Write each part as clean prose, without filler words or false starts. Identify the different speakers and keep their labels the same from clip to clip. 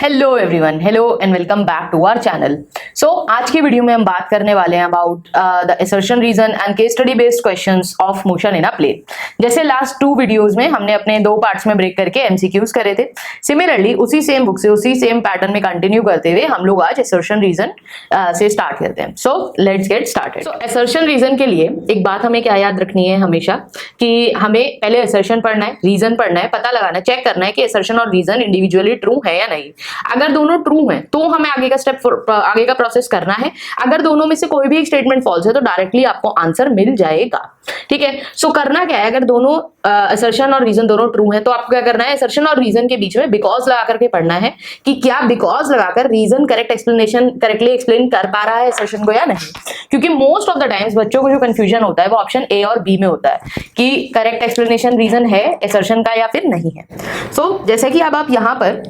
Speaker 1: Hello everyone, hello and welcome back to our channel. So आज की video में हम बात करने वाले हैं about the assertion reason and case study based questions of motion in a plane. जैसे लास्ट 2 वीडियोस में हमने अपने 2 पार्ट्स में ब्रेक करके एमसीक्यूज करे थे, सिमिलरली उसी सेम बुक से उसी सेम पैटर्न में कंटिन्यू करते हुए हम लोग आज असर्शन रीजन से स्टार्ट करते हैं। So let's get started. So assertion reason के लिए एक बात हमें क्या याद रखनी है हमेशा कि हमें पहले असर्शन पढ़ना है, रीजन पढ़ना है, पता लगाना, चेक करना है कि असर्शन और रीजन इंडिविजुअली ट्रू है या नहीं। अगर दोनों ट्रू हैं तो हमें आगे का स्टेप, आगे का प्रोसेस करना है। अगर दोनों में से कोई भी एक स्टेटमेंट फॉल्स है तो डायरेक्टली आपको आंसर मिल जाएगा। ठीक है, सो करना क्या है, अगर दोनों असर्शन और रीजन दोनों ट्रू हैं तो आपको क्या करना है, असर्शन और रीजन के बीच में बिकॉज लगा करके पढ़ना है कि क्या बिकॉज लगाकर रीजन करेक्टली एक्सप्लेन कर पा रहा है असर्शन को या नहीं। क्योंकि मोस्ट ऑफ द टाइम्स बच्चों को जो कंफ्यूजन होता है वो ऑप्शन ए और बी में होता है कि करेक्ट एक्सप्लेनेशन रीजन है असर्शन का या फिर नहीं है। सो जैसे कि अब आप यहाँ पर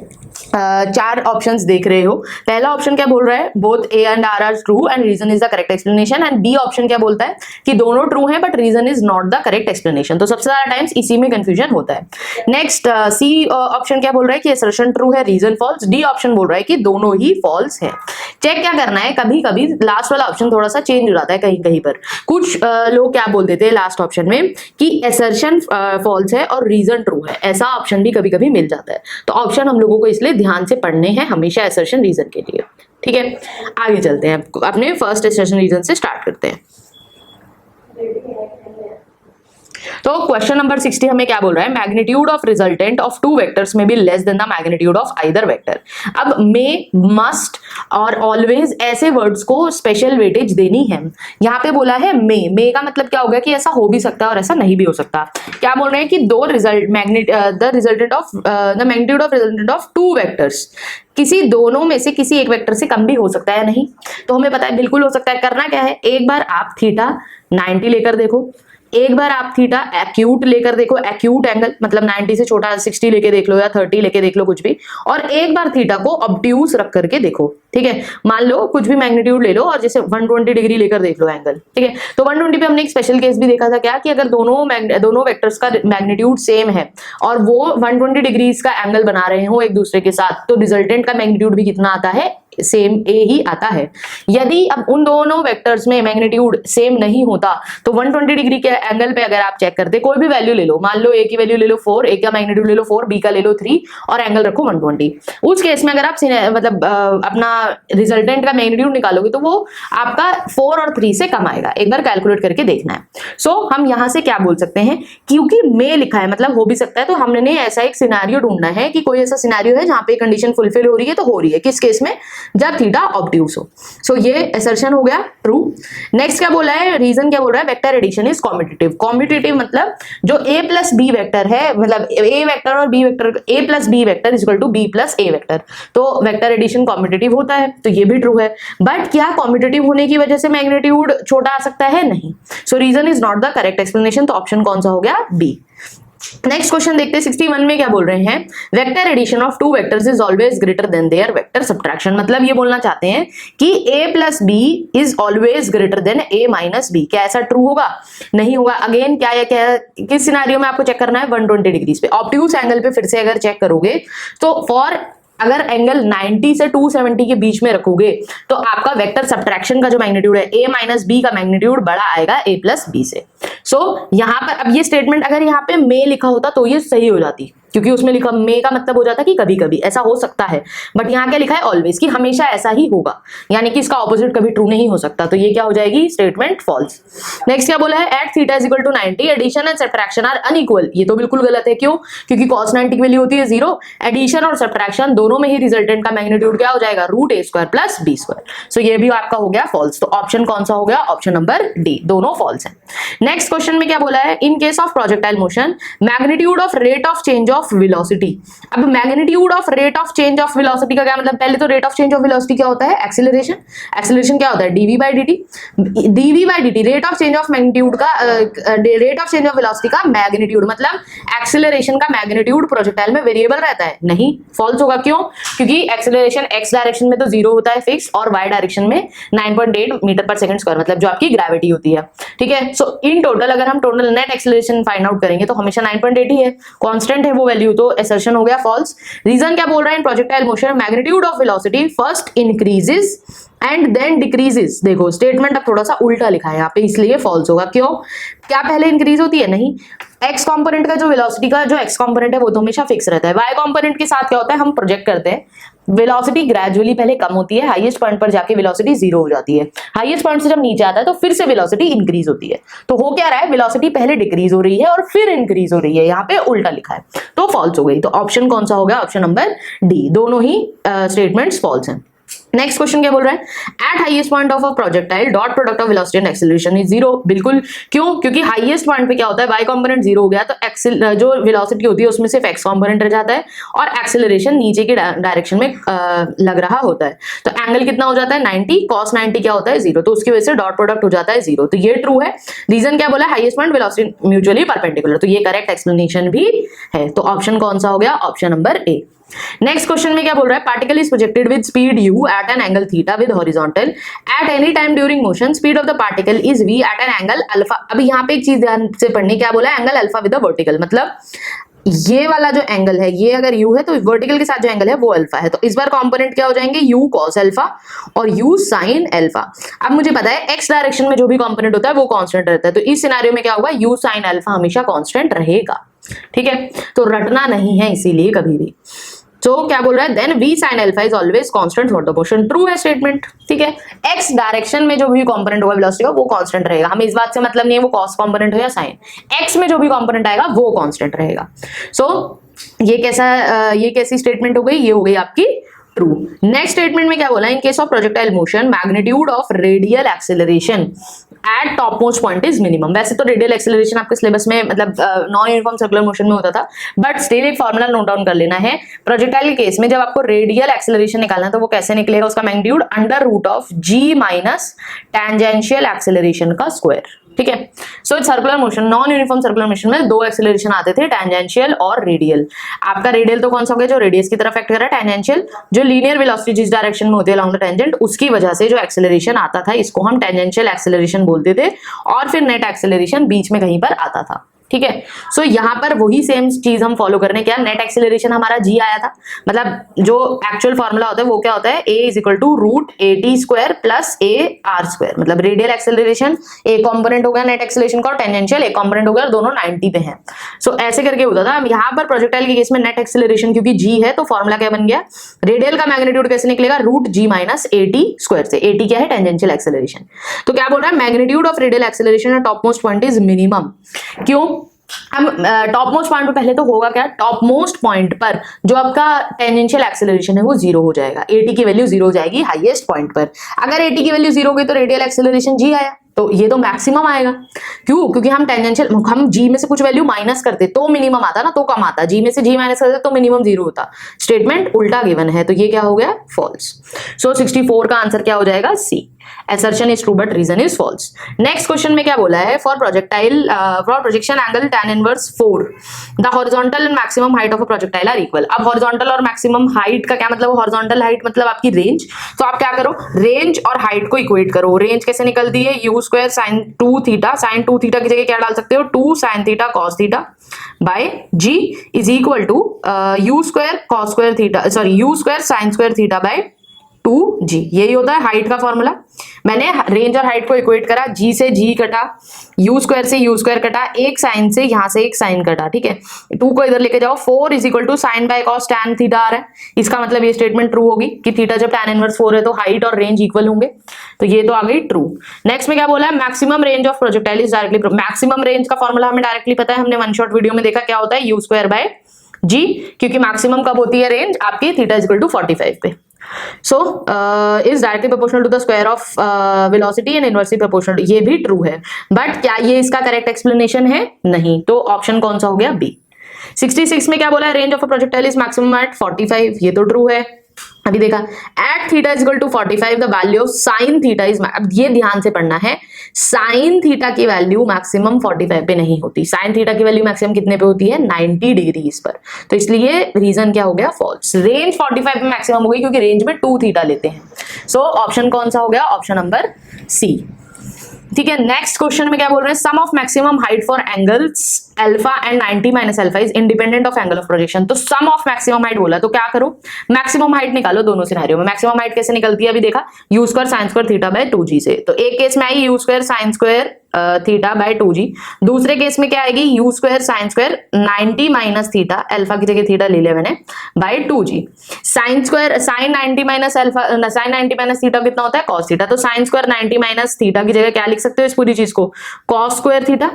Speaker 1: 4 ऑप्शंस देख रहे हो। पहला ऑप्शन क्या बोल रहा है, both A and R are true and reason is the correct explanation. And B option क्या बोलता है कि दोनों ट्रू हैं but reason is not the correct explanation. तो सबसे ज्यादा टाइम्स इसी में कंफ्यूजन होता है। नेक्स्ट सी ऑप्शन क्या बोल रहा है कि असर्शन ट्रू है, रीजन फॉल्स। डी ऑप्शन बोल रहा है कि दोनों ही फॉल्स है। चेक क्या करना है, कभी कभी लास्ट वाला ऑप्शन थोड़ा सा चेंज हो जाता है कहीं कहीं पर। कुछ लोग क्या बोल देते हैं लास्ट ऑप्शन में कि असर्शन फॉल्स है और रीजन ट्रू है, ऐसा ऑप्शन भी कभी कभी मिल जाता है। तो ऑप्शन हम लोगों को इसलिए ध्यान से पढ़ने हैं हमेशा असर्शन रीजन के लिए। ठीक है, आगे चलते हैं, अपने फर्स्ट असर्शन रीजन से स्टार्ट करते हैं। तो क्वेश्चन नंबर 60 हमें क्या बोल रहा है, magnitude of resultant of 2 vectors में be less than the magnitude of either vector. अब मे, मस्ट और ऑलवेज ऐसे वर्ड्स को स्पेशल वेटेज देनी है। यहाँ पे बोला है मे का मतलब क्या होगा कि ऐसा हो भी सकता है और ऐसा नहीं भी हो सकता। क्या बोल रहे हैं कि the magnitude of resultant of 2 vectors, किसी दोनों में से किसी एक वेक्टर से कम भी हो सकता है या नहीं। तो हमें पता है बिल्कुल हो सकता है। करना क्या है, एक बार आप थीटा 90 लेकर देखो, एक बार आप थीटा एक्यूट लेकर देखो, एक्यूट एंगल मतलब 90 से छोटा 60 लेके देख लो या 30 लेके देख लो कुछ भी, और एक बार थीटा को ऑब्ट्यूस रख करके देखो। ठीक है, मान लो कुछ भी मैग्नीट्यूड ले लो और जैसे 120 डिग्री लेकर देख लो एंगल। ठीक है, तो 120 पे हमने एक स्पेशल केस भी देखा था क्या कि अगर दोनों वेक्टर्स का मैग्नीट्यूड सेम है और वो 120 डिग्रीज का एंगल बना रहे हो एक दूसरे के साथ, तो रिजल्टेंट का मैग्नीट्यूड भी कितना आता है, सेम ए ही आता है। यदि अब उन दोनों वेक्टर्स में मैग्नीट्यूड सेम नहीं होता तो 120 डिग्री के एंगल पे अगर आप चेक करते, कोई भी वैल्यू ले लो, मान लो ए की वैल्यू ले लो 4, ए का मैग्नीट्यूड ले लो 4, बी का ले लो 3 और एंगल रखो 120, उस केस में अगर आप मतलब अपना रिजल्टेंट का मैग्नीट्यूड निकालोगे तो वो आपका 4 और 3 से कम आएगा। एक बार कैलकुलेट करके देखना है। सो हम यहां से क्या बोल सकते हैं, क्योंकि मे लिखा है मतलब हो भी सकता है, तो हमने ऐसा एक सिनेरियो ढूंढना है कि कोई ऐसा सिनेरियो है जहां पे कंडीशन फुलफिल हो रही है, तो हो रही है किस केस में, जब थीटा ऑब्ट्यूस हो। सो ये असर्शन हो गया ट्रू। नेक्स्ट क्या बोला है, रीजन क्या बोल रहा है, vector addition is competitive. Competitive मतलब जो a प्लस बी वेक्टर है, मतलब a वेक्टर और b vector, a plus B vector is equal to b plus a vector, तो वेक्टर एडिशन कॉम्पिटिटिव होता है, तो ये भी ट्रू है। बट क्या कॉम्पिटिटिव होने की वजह से मैग्नीट्यूड छोटा आ सकता है, नहीं। So reason is not the correct explanation, तो ऑप्शन कौन सा हो गया, बी। नेक्स्ट क्वेश्चन देखते हैं 61 में क्या बोल रहे हैं, vector addition of 2 vectors is always greater than their vector subtraction. मतलब ये बोलना चाहते हैं कि a plus B is always greater than a minus B. क्या ऐसा ट्रू होगा, नहीं होगा। अगेन क्या है, क्या किस सिनेरियो में आपको चेक करना है, 120 डिग्रीज पे ऑब्ट्यूस एंगल पे फिर से अगर चेक करोगे तो फॉर अगर एंगल 90 से 270 के बीच में रखोगे तो आपका वेक्टर सब्ट्रैक्शन का जो मैग्नीट्यूड है a माइनस बी का मैग्नीट्यूड बड़ा आएगा a प्लस बी से। सो यहां पर अब ये स्टेटमेंट अगर यहाँ पे मे लिखा होता तो ये सही हो जाती, क्योंकि उसमें लिखा मे का मतलब हो जाता कि कभी कभी ऐसा हो सकता है, बट यहाँ क्या लिखा है ऑलवेज, कि हमेशा ऐसा ही होगा, यानी कि इसका ऑपोजिट कभी ट्रू नहीं हो सकता, तो ये क्या हो जाएगी, स्टेटमेंट फॉल्स। नेक्स्ट क्या बोला है, at theta is equal to 90 addition and subtraction are unequal. ये तो बिल्कुल गलत है, क्यों, क्योंकि cos 90 की वैल्यू होती है 0, एडिशन और सब्ट्रैक्शन दोनों में ही रिजल्टेंट का मैग्नीट्यूड क्या हो जाएगा, root a square plus b square. So ये भी आपका हो गया फॉल्स, तो ऑप्शन कौन सा हो गया, ऑप्शन नंबर डी, दोनों फॉल्स है। नेक्स्ट क्वेश्चन में क्या बोला है, in case of projectile motion magnitude of rate of change of velocity. अब magnitude of rate of change of velocity का क्या मतलब, पहले तो rate of change of velocity क्या होता है, एक्सीलरेशन। एक्सीलरेशन क्या होता है, dv by dt। dv by dt rate of change of magnitude का, rate of change of velocity का मैग्नीट्यूड, मतलब एक्सीलरेशन का मैग्नीट्यूड प्रोजेक्टाइल में वेरिएबल रहता है, नहीं, फॉल्स होगा। क्यों, क्योंकि एक्सीलरेशन x डायरेक्शन में तो 0 होता है फिक्स, और y डायरेक्शन में 9.8 मीटर पर सेकंड स्क्वायर, मतलब जो आपकी ग्रेविटी होती है। ठीक है, सो इन टोटल अगर हम total net acceleration find out करेंगे तो हमेशा 9.8 ही है, कांस्टेंट है वो वैल्यू, तो असर्शन हो गया फॉल्स। रीजन क्या बोल रहा है, in projectile motion magnitude of velocity first increases and then decreases. देखो स्टेटमेंट अब थोड़ा सा उल्टा लिखा है यहाँ पे, इसलिए फॉल्स होगा। क्यों, क्या पहले इंक्रीज होती है? नहीं, एक्स कंपोनेंट का जो वेलोसिटी का जो एक्स कंपोनेंट है वो तो हमेशा फिक्स रहता है। वाई कंपोनेंट के साथ क्या होता है, हम प्रोजेक्ट करते हैं, वेलोसिटी ग्रेजुअली पहले कम होती है, हाईएस्ट पॉइंट पर जाके वेलोसिटी 0 हो जाती है, हाईएस्ट पॉइंट से जब नीचे आता है तो फिर से वेलोसिटी इंक्रीज होती है। तो हो क्या रहा है, वेलोसिटी पहले डिक्रीज हो रही है और फिर इंक्रीज हो रही है, यहाँ पे उल्टा लिखा है, तो फॉल्स हो गई। तो ऑप्शन कौन सा हो गया, ऑप्शन नंबर डी, दोनों ही स्टेटमेंट्स फॉल्स हैं। नेक्स्ट क्वेश्चन क्या बोल रहा है, eight highest point of a projectile dot product of velocity and acceleration is 0। बिल्कुल, क्यों, क्योंकि हाईएस्ट पॉइंट पे क्या होता है, वाई कंपोनेंट 0 हो गया तो जो वेलोसिटी होती है उसमें सिर्फ एक्स कंपोनेंट रह जाता है और एक्सेलरेशन नीचे की डायरेक्शन में लग रहा होता है। तो एंगल कितना हो जाता है 90, cos 90 क्या होता है 0, तो उसकी वजह से डॉट प्रोडक्ट हो जाता है 0, तो ये ट्रू है। रीजन क्या बोला, highest point velocity mutually perpendicular, तो ये करेक्ट एक्सप्लेनेशन भी है। तो ऑप्शन कौन सा हो गया, option number A. Next question में क्या बोल रहा है, particle is projected with speed u at an angle theta with horizontal at any time during motion, speed of the particle is v at an angle alpha. अभी यहाँ पे एक चीज ध्यान से पढ़नी, क्या बोला है, angle alpha with the vertical, मतलब ये वाला जो एंगल है, ये अगर u है तो वर्टिकल के साथ जो एंगल है वो अल्फा है, तो इस बार कंपोनेंट क्या हो जाएंगे, u cos अल्फा और u sin अल्फा। अब मुझे पता है x डायरेक्शन में जो भी कंपोनेंट होता है वो कांस्टेंट रहता है, तो इस सिनेरियो में क्या होगा, u sin अल्फा हमेशा कांस्टेंट रहेगा, ठीक है, तो रटना नहीं है इसीलिए कभी भी। तो क्या बोल रहा है, then v sin alpha is always constant for the motion, true है स्टेटमेंट, ठीक है। x डायरेक्शन में जो भी कंपोनेंट होगा वेलोसिटी का वो कांस्टेंट रहेगा, हमें इस बात से मतलब नहीं है वो cos कंपोनेंट हो या sin, x में जो भी कंपोनेंट आएगा वो कांस्टेंट रहेगा। सो ये कैसी स्टेटमेंट हो गई, ये हो गई आपकी ट्रू। नेक्स्ट स्टेटमेंट में क्या बोला, इन case of projectile motion magnitude of radial acceleration at top most point is minimum. वैसे तो रेडियल एक्सेलरेशन आपके सिलेबस में मतलब नॉन यूनिफॉर्म सर्कुलर मोशन में होता था, बट स्टिल एक फॉर्मूला नोट डाउन कर लेना है। प्रोजेक्टाइल के केस में जब आपको रेडियल एक्सेलरेशन निकालना है तो वो कैसे निकलेगा, उसका magnitude under root of g minus tangential acceleration का स्क्वायर, ठीक है। So circular motion, non uniform circular motion में दो एक्सेलरेशन आते थे, टेंजेंशियल और रेडियल। आपका रेडियल तो कौन सा हो गया, जो रेडियस की तरफ एक्ट कर रहा है, टेंजेंशियल जो लीनियर वेलोसिटी जिस डायरेक्शन में होती है अलोंग द टेंजेंट, उसकी वजह से जो एक्सेलरेशन आता था इसको हम टेंजेंशियल एक्सेलरेशन बोलते थे, और फिर नेट एक्सेलरेशन बीच में कहीं पर आता था, ठीक है। सो यहाँ पर वही सेम चीज हम फॉलो करने, क्या नेट एक्सेलरेशन हमारा g आया था, मतलब जो एक्चुअल फॉर्मूला होता है वो क्या होता है, a is equal to root A T square plus A R square, मतलब रेडियल एक्सेलरेशन ए कॉम्पोनेंट हो गया नेट एक्सेलरेशन का और टेंजेंशियल ए कॉम्पोनेंट हो गया, दोनों 90 पे हैं। सो ऐसे करके होता था। यहाँ पर प्रोजेक्टाइल के केस में नेट एक्सेलरेशन क्योंकि g है तो फॉर्मूला क्या बन गया, रेडियल का मैग्नीट्यूड कैसे निकलेगा, root g minus A T square से, ए टी क्या है, टेंजेंशियल एक्सेलरेशन। तो क्या बोल रहा है, magnitude of radial acceleration at top most point is minimum. क्यों, हम टॉप मोस्ट पॉइंट पे पहले तो होगा क्या, टॉप मोस्ट पॉइंट पर जो आपका टेंजेंशियल एक्सेलरेशन है वो 0 हो जाएगा, एटी की वैल्यू 0 हो जाएगी हाईएस्ट पॉइंट पर। अगर एटी की वैल्यू 0 हो गई तो रेडियल एक्सेलरेशन g आया, तो ये तो मैक्सिमम आएगा। क्यों, क्योंकि हम टेंजेंशियल, हम g में से कुछ वैल्यू माइनस करते तो मिनिमम आता ना, तो कम आता, g में से g माइनस करते तो मिनिमम 0 होता। स्टेटमेंट उल्टा गिवन है, तो ये क्या हो गया, फॉल्स। सो 64 का आंसर क्या हो जाएगा, C. assertion is true but reason is false। Next question में क्या बोला है, for projectile for projection angle tan inverse 4 the horizontal and maximum height of a projectile are equal. अब हॉरिजॉन्टल और मैक्सिमम हाइट का क्या मतलब, हॉरिजॉन्टल हाइट मतलब आपकी रेंज, तो आप क्या करो, रेंज और हाइट को इक्वेट करो। रेंज कैसे निकलती है, u square sine 2 theta, sine 2 theta की जगह क्या डाल सकते हो, 2 sine theta cos theta by g is equal to u square cos square theta, sorry u square sine square theta by 2g। यही होता है हाइट का फॉर्मूला। मैंने रेंज और हाइट को इक्वेट करा, g से g कटा, u स्क्वायर से u स्क्वायर कटा, एक साइन से यहां से एक साइन कटा, ठीक है। 2 को इधर लेके जाओ, 4 is equal to sine by cos tan theta आ रहा है। इसका मतलब ये स्टेटमेंट ट्रू होगी कि थीटा जब tan इनवर्स 4 है तो हाइट और रेंज इक्वल होंगे, तो ये तो आ गई ट्रू। नेक्स्ट में क्या बोला है, maximum range of projectile is directly, maximum range का फॉर्मूला हमें डायरेक्टली पता है, हमने वन शॉट वीडियो में देखा क्या होता है, u स्क्वायर बाय g, क्योंकि मैक्सिमम कब होती है रेंज आपकी, थीटा इज इक्वल टू 45 पे। So is directly proportional to the square of velocity and inversely proportional, ये भी ट्रू है, बट क्या ये इसका करेक्ट एक्सप्लेनेशन है, नहीं, तो ऑप्शन कौन सा हो गया, बी। 66 में क्या बोला है, range of a projectile is maximum at 45, ये तो ट्रू है। अभी देखा, at theta is equal to 45 the value of sine theta is, अब ये ध्यान से पढ़ना है, साइन थीटा की वैल्यू मैक्सिमम 45 पे नहीं होती, साइन थीटा की वैल्यू मैक्सिमम कितने पे होती है, 90 डिग्रीज पर, तो इसलिए रीजन क्या हो गया, फॉल्स। रेंज 45 पे मैक्सिमम हो गई क्योंकि रेंज में 2 थीटा लेते हैं। सो ऑप्शन कौन सा हो गया, ऑप्शन नंबर सी। ठीक है, नेक्स्ट क्वेश्चन में क्या बोल रहे हैं, sum of maximum height for angles alpha and 90 minus alpha is independent of angle of projection. तो सम ऑफ मैक्सिमम हाइट बोला तो क्या करो, मैक्सिमम हाइट निकालो दोनों सिनेरियो में। मैक्सिमम हाइट कैसे निकलती है अभी देखा, u square sine square theta by 2g से। तो एक केस में आई u square sine square theta by 2g, दूसरे केस में क्या आएगी u square sine square 90 minus theta, alpha की जगह थीटा ले लिया मैंने, by 2g। Sine square sine 90 minus alpha, sine 90 minus theta कितना होता है कॉस थीटा, तो साइन स्क्वायर 90 माइनस थीटा की जगह क्या लिख सकते हो इस पूरी चीज को, कॉस स्क्वायर थीटा।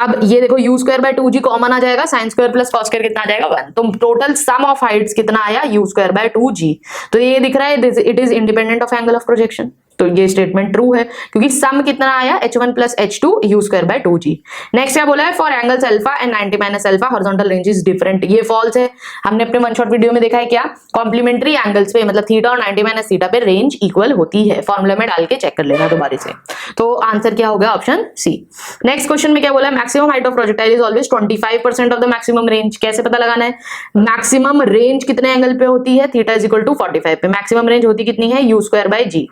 Speaker 1: अब ये देखो u square by 2g common आ जाएगा, sine square plus cos square कितना आ जाएगा 1, तो टोटल सम ऑफ हाइट्स कितना आया यू स्क्वायर बाय 2g। तो ये दिख रहा है it is independent of angle of projection, तो ये स्टेटमेंट ट्रू है क्योंकि सम कितना आया h1 plus h2 you square by 2g। Next क्या बोला है, for angles alpha and 90 minus alpha horizontal range is different, ये फॉल्स है। हमने अपने वन शॉट वीडियो में देखा है क्या, कॉम्प्लीमेंट्री एंगल्स पे मतलब थीटा और 90 माइनस थीटा पे रेंज इक्वल होती है, फॉर्मूला में डाल के चेक कर लेना दोबारा से। तो आंसर क्या होगा ऑप्शन सी। नेक्स्ट क्वेश्चन में क्या बोला है, maximum height of projectile is always 25% of the maximum range. कैसे पता लगाना है, मैक्सिमम रेंज कितने एंगल पे होती है, थीटा इज इक्वल टू 45 पे, मैक्सिमम रेंज होती कितनी है यू स्क्वायर बाय जी।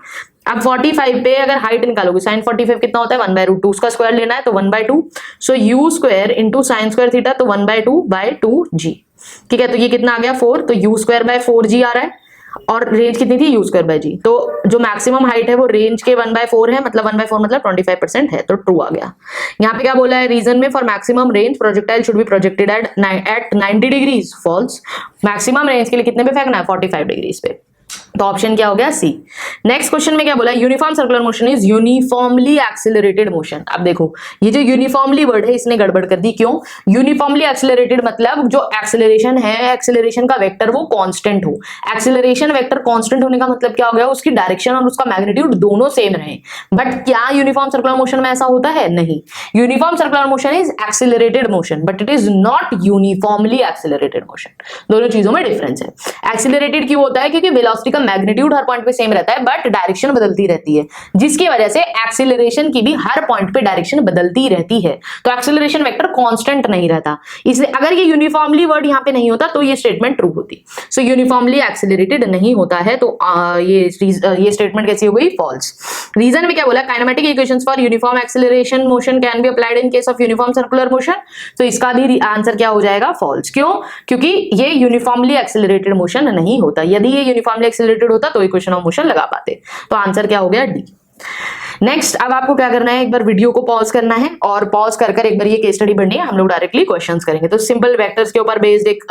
Speaker 1: अब 45 पे अगर हाइट निकालोगे साइन 45 कितना होता है 1/√2, उसका स्क्वायर लेना है तो 1/2, so you square into sine square theta तो 1/2/2g। ठीक है, तो ये कितना आ गया 4, तो यू स्क्वायर बाय 4g आ रहा है और रेंज कितनी थी यू स्क्वायर बाय जी, तो जो मैक्सिमम हाइट है वो रेंज के 1/4 है, मतलब 1/4 मतलब 25% है, तो ट्रू आ गया। यहाँ पे क्या बोला है रीजन में, for maximum range projectile should be projected at 90 degrees, false. Maximum range के लिए कितने पे फेंकना है 45 डिग्रीज पे, तो ऑप्शन क्या हो गया सी। नेक्स्ट क्वेश्चन में क्या बोला, uniform circular motion is uniformly accelerated motion. अब देखो ये जो यूनिफॉर्मली वर्ड है इसने गड़बड़ कर दी, क्यों, यूनिफॉर्मली एक्सिलरेटेड मतलब जो एक्सिलरेशन है, एक्सिलरेशन का वेक्टर वो कांस्टेंट हो। एक्सिलरेशन वेक्टर कांस्टेंट होने का मतलब क्या हो गया, उसकी डायरेक्शन और उसका मैग्नीट्यूड दोनों सेम रहे। बट क्या यूनिफॉर्म सर्कुलर मोशन में ऐसा होता है, नहीं। Uniform circular motion is accelerated motion but it is not uniformly accelerated motion, दोनों चीजों में डिफरेंस है। एक्सिलरेटेड क्यों होता है, क्योंकि वेलोसिटी का मैग्नीट्यूड हर पॉइंट पे सेम रहता है बट डायरेक्शन बदलती रहती है, जिसकी वजह से एक्सीलरेशन की भी हर पॉइंट पे डायरेक्शन बदलती रहती है, तो एक्सीलरेशन वेक्टर कांस्टेंट नहीं रहता। इसलिए अगर ये यूनिफॉर्मली वर्ड यहां पे नहीं होता तो ये स्टेटमेंट ट्रू होती। सो यूनिफॉर्मली एक्सीलरेटेड नहीं होता है, तो ये स्टेटमेंट कैसी हो गई फॉल्स। रीजन में क्या बोला, kinematic equations for uniform acceleration motion can be applied in case of uniform circular motion, तो इसका भी आंसर क्या हो जाएगा फॉल्स। क्यों, क्योंकि ये यूनिफॉर्मली एक्सीलरेटेड मोशन नहीं होता। यदि ये यूनिफॉर्मली एक्सीलरेटेड होता तो इक्वेशन ऑफ मोशन लगा पाते, तो आंसर क्या हो गया डी। नेक्स्ट, अब आपको क्या करना है, एक बार वीडियो को पॉज करना है और पॉज कर एक बार ये केस स्टडी पढ़नी है, हम लोग डायरेक्टली क्वेश्चंस करेंगे। तो सिंपल वेक्टर्स के ऊपर बेस्ड एक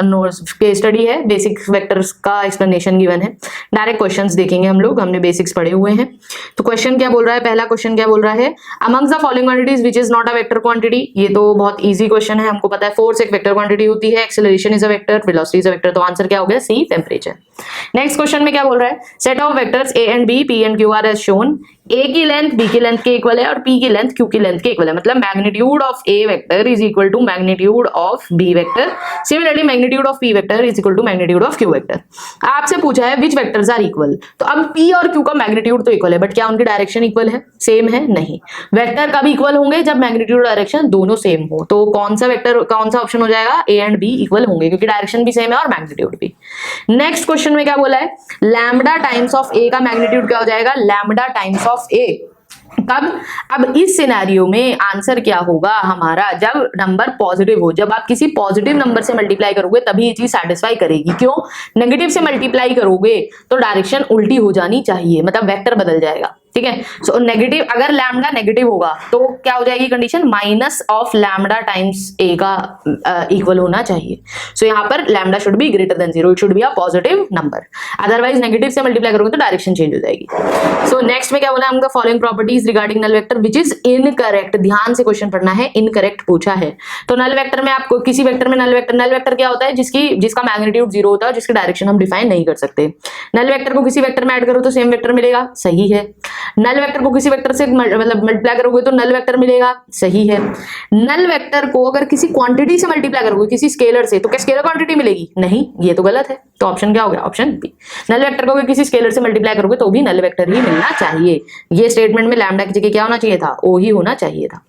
Speaker 1: केस स्टडी है, बेसिक वेक्टर्स का एक्सप्लेनेशन गिवन है, डायरेक्ट क्वेश्चंस देखेंगे हम लोग, हमने बेसिक्स पढ़े हुए हैं। तो क्वेश्चन क्या बोल रहा है, पहला क्वेश्चन क्या बोल रहा है, amongst the following quantities which is not a vector quantity. ये तो बहुत इजी क्वेश्चन है, हमको पता है फोर्स एक वेक्टर क्वांटिटी होती है, acceleration is a vector, velocity is a vector, तो आंसर क्या हो गया सी टेम्परेचर। नेक्स्ट क्वेश्चन में क्या बोल रहा है, set of vectors A and B, P and Q are as shown. A की लेंथ बी की लेंथ के इक्वल है और पी की लेंथ क्यू की लेंथ के इक्वल है, मतलब magnitude of A vector is equal to magnitude of B vector, similarly magnitude of P vector is equal to magnitude of Q vector. आपसे पूछा है विच वेक्टर्स आर इक्वल, तो अब पी और क्यू का मैग्नीट्यूड तो इक्वल है बट क्या उनकी डायरेक्शन इक्वल है, सेम है, नहीं। वेक्टर कब इक्वल होंगे, जब मैग्नीट्यूड डायरेक्शन दोनों सेम हो, तो कौन सा वेक्टर, कौन सा ऑप्शन हो जाएगा, ए एंड बी इक्वल होंगे क्योंकि डायरेक्शन भी सेम है और मैग्नीट्यूड भी। नेक्स्ट क्वेश्चन में क्या बोला है, लैम्डा टाइम्स ऑफ ए का मैग्नीट्यूड क्या हो जाएगा, लैम्डा टाइम्स ऑफ ए। कब, अब इस सिनेरियो में आंसर क्या होगा हमारा, जब नंबर पॉजिटिव हो, जब आप किसी पॉजिटिव नंबर से मल्टीप्लाई करोगे तभी ये चीज सेटिस्फाई करेगी। क्यों, नेगेटिव से मल्टीप्लाई करोगे तो डायरेक्शन उल्टी हो जानी चाहिए, मतलब वेक्टर बदल जाएगा। ठीक है, सो नेगेटिव, अगर लैम्डा नेगेटिव होगा तो क्या हो जाएगी condition, minus of lambda times A का इक्वल होना चाहिए। सो यहाँ पर lambda should be greater than 0, it should be a positive number, otherwise negative से मल्टीप्लाई करोगे तो डायरेक्शन चेंज हो जाएगी। सो नेक्स्ट में क्या बोला हमको, following properties regarding null vector which is incorrect. ध्यान से क्वेश्चन पढ़ना है, इनकरेक्ट पूछा है। तो नल वेक्टर में आपको किसी वेक्टर में नल वेक्टर क्या होता है, जिसका मैग्नीट्यूड 0 होता है, जिसकी डायरेक्शन हम डिफाइन नहीं कर सकते। नल वेक्टर को किसी वेक्टर में ऐड करो तो सेम वेक्टर मिलेगा, सही है। नल वेक्टर को किसी वेक्टर से मतलब मल्टीप्लाई करोगे तो नल वेक्टर मिलेगा, सही है। नल वेक्टर को अगर किसी क्वांटिटी से मल्टीप्लाई करोगे, किसी स्केलर से, तो क्या स्केलर क्वांटिटी मिलेगी, नहीं, ये तो गलत है। तो ऑप्शन क्या हो गया, ऑप्शन बी। नल वेक्टर को किसी स्केलर से मल्टीप्लाई करोगे तो भी नल वेक्टर ही मिलना चाहिए। ये स्टेटमेंट में लैम्डा की जगह क्या होना चाहिए था, ओ ही होना चाहिए था।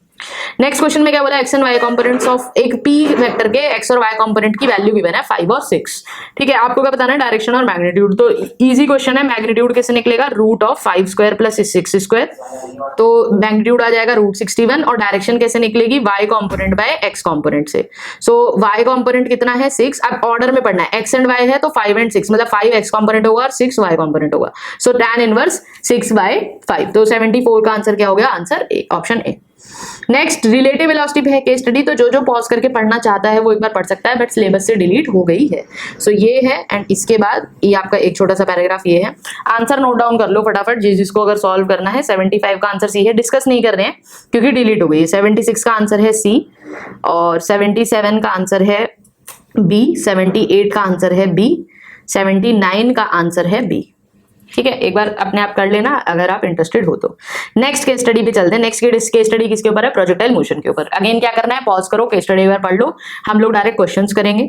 Speaker 1: नेक्स्ट क्वेश्चन में क्या बोला, X and Y components of एक पी वेक्टर के एक्स और वाई कंपोनेंट की वैल्यू गिवन है 5 और 6। ठीक है, आपको क्या बताना है, डायरेक्शन और मैग्नीट्यूड। तो इजी क्वेश्चन है, मैग्नीट्यूड कैसे निकलेगा, root of 5 square plus 6 square, तो मैग्नीट्यूड आ जाएगा रूट 61। और डायरेक्शन कैसे निकलेगी, Y component by X component से। सो वाई कंपोनेंट कितना है 6, अब ऑर्डर में पढ़ना है, एक्स एंड वाई है तो 5 एंड 6, मतलब 5 एक्स कंपोनेंट होगा और 6 वाई कंपोनेंट होगा। सो tan इनवर्स 6/5, तो 74 का आंसर क्या हो गया, answer A, option A. Next relative velocity है केस स्टडी, तो जो पॉज करके पढ़ना चाहता है वो एक बार पढ़ सकता है, बट सिलेबस से डिलीट हो गई है। सो ये है, एंड इसके बाद ये आपका एक छोटा सा पैराग्राफ ये है। आंसर नोट डाउन कर लो फटाफट, जिसको अगर सॉल्व करना है। 75 का आंसर सी है, डिस्कस नहीं कर रहे हैं क्योंकि डिलीट हो गई है। 76 का आंसर है सी, और 77 का आंसर है बी, 78 का आंसर है बी, 79 का आंसर है बी। ठीक है, एक बार अपने आप कर लेना अगर आप इंटरेस्टेड हो तो। नेक्स्ट केस स्टडी पे चलते हैं। नेक्स्ट केस स्टडी किसके ऊपर है, प्रोजेक्टाइल मोशन के ऊपर। अगेन क्या करना है, पॉज करो, केस स्टडी एक बार पढ़ लो, हम लोग डायरेक्ट क्वेश्चंस करेंगे।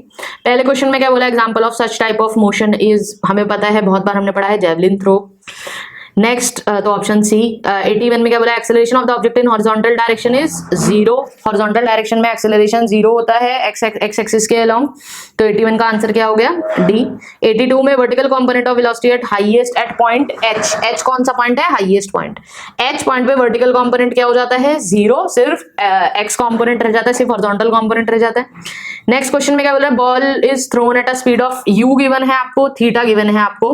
Speaker 1: पहले क्वेश्चन में क्या बोला, example of such type of motion is, हमें पता है, बहुत बार हमने पढ़ा है, जेवलिन थ्रो। नेक्स्ट तो ऑप्शन सी। 81 में क्या बोला, acceleration of the object in horizontal direction is 0। Horizontal direction में एक्सेलरेशन 0 होता है एक्स एक्सिस के अलोंग, तो 81 का आंसर क्या हो गया, डी। 82 में vertical component of velocity at highest eight point H. H कौन सा पॉइंट है, हाईएस्ट पॉइंट। एच पॉइंट पे वर्टिकल कंपोनेंट क्या हो जाता है, 0, सिर्फ एक्स कंपोनेंट रह जाता है, सिर्फ हॉरिजॉन्टल कंपोनेंट रह जाता है। नेक्स्ट क्वेश्चन में क्या बोला, ball is thrown at a speed of u given है आपको, थीटा गिवन है आपको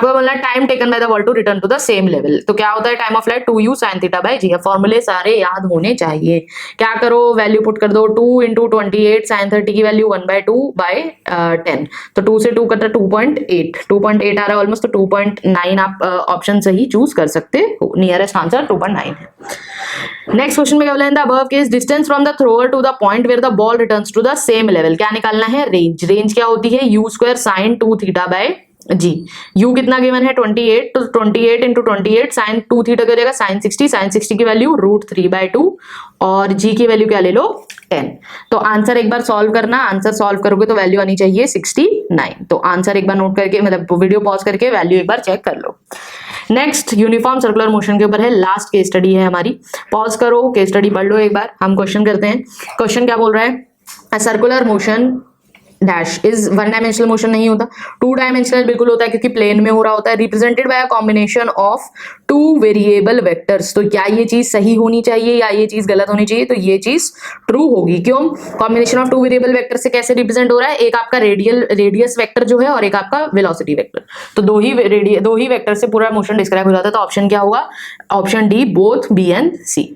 Speaker 1: बोलना time taken by the ball to return to the same level. तो क्या होता है, time of flight 2u sin theta by g. फॉर्मूले सारे याद होने चाहिए। क्या करो, वैल्यू पुट कर दो, 2 × 28 sin 30 की वैल्यू 1/2/10, तो 2 से 2 कटा 2.8 2.8 आ रहा है ऑलमोस्ट, तो 2.9 आप ऑप्शन सही चूज कर सकते हो। नियरेस्ट आंसर 2.9 है। नेक्स्ट क्वेश्चन में क्या बोला, in the above case distance from the thrower to the point where the ball returns to the same level. क्या निकालना है, रेंज। रेंज क्या होती है, u² sin 2 theta by G. u कितना गिवन है, 28, तो 28 × 28 sin 2 थीटा क्या हो जाएगा, sin 60। sin 60 की वैल्यू √3/2, और g की वैल्यू क्या ले लो, 10। तो आंसर एक बार सॉल्व करना, आंसर सॉल्व करोगे तो वैल्यू आनी चाहिए 69। तो आंसर एक बार नोट करके, मतलब वीडियो पॉज करके वैल्यू एक बार चेक कर लो। नेक्स्ट यूनिफॉर्म सर्कुलर मोशन के ऊपर है, लास्ट केस स्टडी है हमारी। पॉज करो, केस स्टडी पढ़ लो एक बार, हम क्वेश्चन करते हैं। क्वेश्चन क्या बोल रहा है, circular motion dash is 1 dimensional motion नहीं होता, 2 डायमेंशनल बिल्कुल होता है क्योंकि प्लेन में हो रहा होता है, represented by a combination of 2 variable vectors. तो क्या ये चीज सही होनी चाहिए या ये चीज गलत होनी चाहिए, तो ये चीज ट्रू होगी। क्यों, कॉम्बिनेशन ऑफ 2 वेरिएबल वेक्टर से कैसे रिप्रेजेंट हो रहा है, एक आपका रेडियस वेक्टर जो है और एक आपका वेलोसिटी वेक्टर, तो दो ही वेक्टर से पूरा मोशन डिस्क्राइब हो जाता है। तो ऑप्शन क्या होगा, option D, both B and C.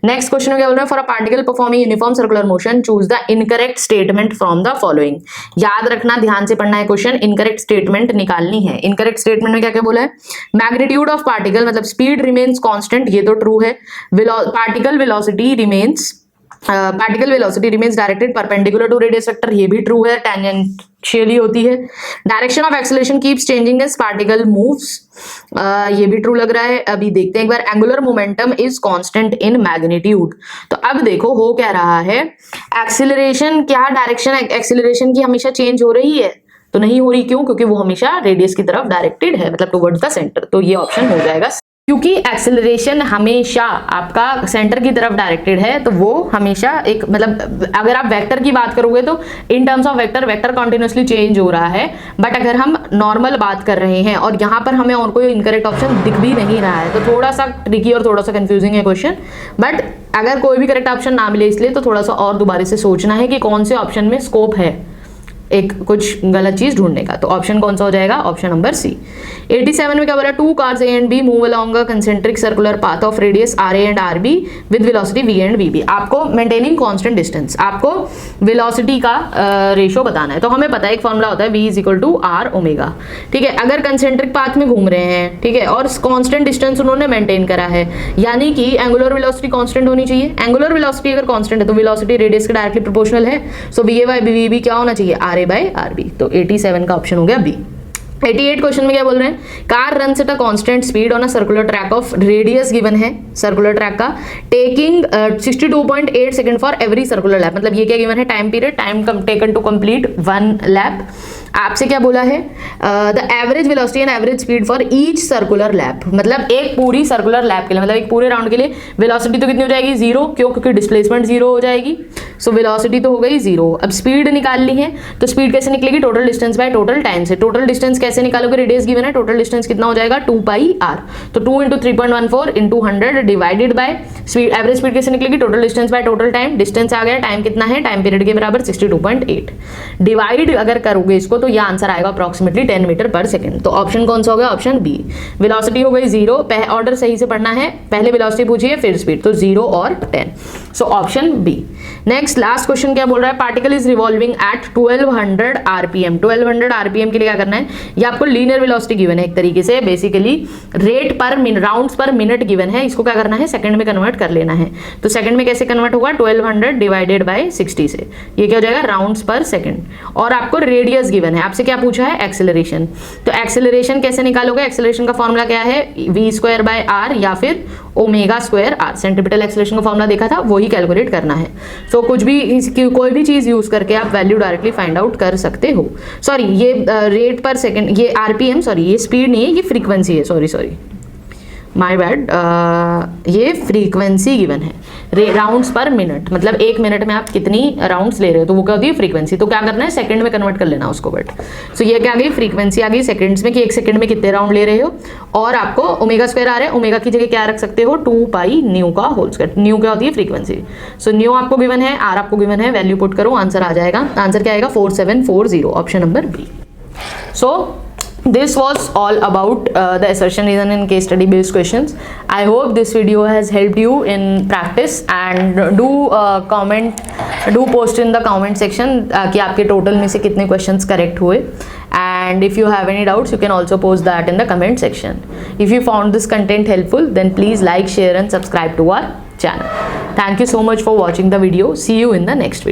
Speaker 1: Next question में क्या बोल रहा है, for a particle performing uniform circular motion choose the incorrect statement from the following. याद रखना, ध्यान से पढ़ना है क्वेश्चन, इनकरेक्ट स्टेटमेंट निकालनी है। इनकरेक्ट स्टेटमेंट में क्या क्या बोला है, मैग्नीट्यूड ऑफ पार्टिकल मतलब स्पीड रिमेन्स कांस्टेंट, ये तो ट्रू है। Particle velocity remains directed perpendicular to radius vector, ये भी ट्रू है, टेंजेंशियली होती है। Direction of acceleration keeps changing as particle moves, ये भी ट्रू लग रहा है। अभी देखते हैं एक बार, angular momentum is constant in magnitude. तो अब देखो हो क्या रहा है, एक्सेलरेशन, क्या डायरेक्शन एक्सेलरेशन की हमेशा चेंज हो रही है, तो नहीं हो रही। क्यों, क्योंकि वो हमेशा रेडियस की तरफ डायरेक्टेड है, मतलब टुवर्ड्स द सेंटर। तो ये ऑप्शन हो जाएगा, क्योंकि एक्सेलरेशन हमेशा आपका सेंटर की तरफ डायरेक्टेड है, तो वो हमेशा एक, मतलब अगर आप वेक्टर की बात करोगे तो in terms of vector continuously change हो रहा है, बट अगर हम नॉर्मल बात कर रहे हैं और यहाँ पर हमें और कोई इनकरेक्ट ऑप्शन दिख भी नहीं रहा है, तो थोड़ा सा ट्रिकी और थोड़ा सा कंफ्यूजिंग है क्वेश्चन। बट अगर कोई भी करेक्ट ऑप्शन ना मिले, इसलिए तो थोड़ा सा और दोबारा से सोचना है कि कौन से ऑप्शन में स्कोप है एक कुछ गलत चीज ढूंढने का। तो ऑप्शन कौन सा हो जाएगा, ऑप्शन नंबर सी। 87 में क्या बोला, 2 cars A and B move along a concentric circular path of radius RA and RB with velocity V and VB। आपको मेंटेनिंग कांस्टेंट डिस्टेंस, आपको वेलोसिटी का रेशो बताना है। तो हमें पता है एक फॉर्मूला होता है V = R ओमेगा। ठीक है, अगर कंसेंट्रिक पाथ में घूम रहे हैं, ठीक है, और कांस्टेंट डिस्टेंस उन्होंने मेंटेन करा है, यानी कि एंगुलर वेलोसिटी कांस्टेंट होनी चाहिए। एंगुलर वेलोसिटी अगर कांस्टेंट है तो वेलोसिटी रेडियस के डायरेक्टली प्रोपोर्शनल है। सो VA/VB क्या होना चाहिए, RA/RB। तो 87 का ऑप्शन हो गया बी। 88 क्वेश्चन में क्या बोल रहे हैं, car run at a constant speed on a circular track of radius given है, सर्कुलर ट्रैक का, taking 62.8 second for every circular lap. मतलब ये क्या गिवन है, time period, time taken to complete 1 lap. आपसे क्या बोला है, the average velocity and average speed for each circular lap, मतलब एक पूरी सर्कुलर लैप के लिए, मतलब एक पूरे राउंड के लिए वेलोसिटी तो कितनी हो जाएगी, जीरो, क्यों, क्योंकि डिस्प्लेसमेंट जीरो हो जाएगी, सो वेलोसिटी तो हो गई जीरो। अब स्पीड निकालनी है, तो स्पीड कैसे निकलेगी, total distance by total time से। टोटल डिस्टेंस कैसे निकालोगे, रेडियस गिवन है, टोटल डिस्टेंस कितना हो जाएगा 2πr, तो 2 × 3.14 × 100 divided by speed, average speed कैसे निकलेगी, total distance by total time, distance आ गया, टाइम कितना है, टाइम पीरियड के बराबर 62.8, डिवाइड अगर करोगे इसको तो यह आंसर आएगा अप्रॉक्सिमेटली 10 मीटर पर सेकंड। तो ऑप्शन कौन सा हो गया, ऑप्शन बी। वेलोसिटी हो गई जीरो, ऑर्डर सही से पढ़ना है, पहले वेलोसिटी पूछिए फिर स्पीड, तो 0 और 10, so option B. Next last question क्या बोल रहा है, particle is revolving at 1200 RPM. 1200 RPM के लिए क्या करना है, ये आपको लीनियर वेलोसिटी गिवन है एक तरीके से, बेसिकली रेट पर राउंड्स पर मिनट गिवन है, इसको क्या करना है, सेकंड में कन्वर्ट कर लेना है। तो सेकंड में कैसे कन्वर्ट होगा, 1200 डिवाइडेड बाय 60 से, ये क्या हो जाएगा, राउंड्स पर सेकंड। और आपको रेडियस गिवन है, आपसे क्या पूछा है, एक्सेलरेशन। तो एक्सेलरेशन कैसे निकालोगे, एक्सेलरेशन का फॉर्मूला क्या है, v²/r या फिर ω²r, सेंट्रीपिटल एक्सेलरेशन का फॉर्मूला देखा था, वही कैलकुलेट करना है। तो कुछ भी कोई भी चीज यूज करके आप वैल्यू डायरेक्टली फाइंड आउट कर सकते हो। सॉरी, ये रेट पर सेकंड, ये आरपीएम, सॉरी ये स्पीड नहीं है, ये फ्रीक्वेंसी है, सॉरी माय बैड, ये फ्रीक्वेंसी गिवन है, राउंड्स पर मिनट, मतलब एक मिनट में आप कितनी राउंड्स ले रहे हो, तो वो क्या होती है, फ्रीक्वेंसी। तो क्या करना है, सेकंड में कन्वर्ट कर लेना उसको, बट सो ये क्या आ गई, फ्रीक्वेंसी आ गई सेकंड्स में, कि एक सेकंड में कितने राउंड ले रहे हो। और आपको ω² आ रहा है, ओमेगा की जगह क्या रख सकते हो, 2π का होल स्क्वायर, न्यू क्या होती है, फ्रीक्वेंसी। सो न्यू आपको गिवन है, आर आपको गिवन है, वैल्यू पुट करो, आंसर आ जाएगा। आंसर क्या आएगा, 4740, option number B. So this was all about the assertion, reason and case study based questions. I hope this video has helped you in practice, and do post in the comment section कि आपके total में से कितने questions correct हुए, and if you have any doubts you can also post that in the comment section. If you found this content helpful, then please like, share and subscribe to our channel. Thank you so much for watching the video. See you in the next video.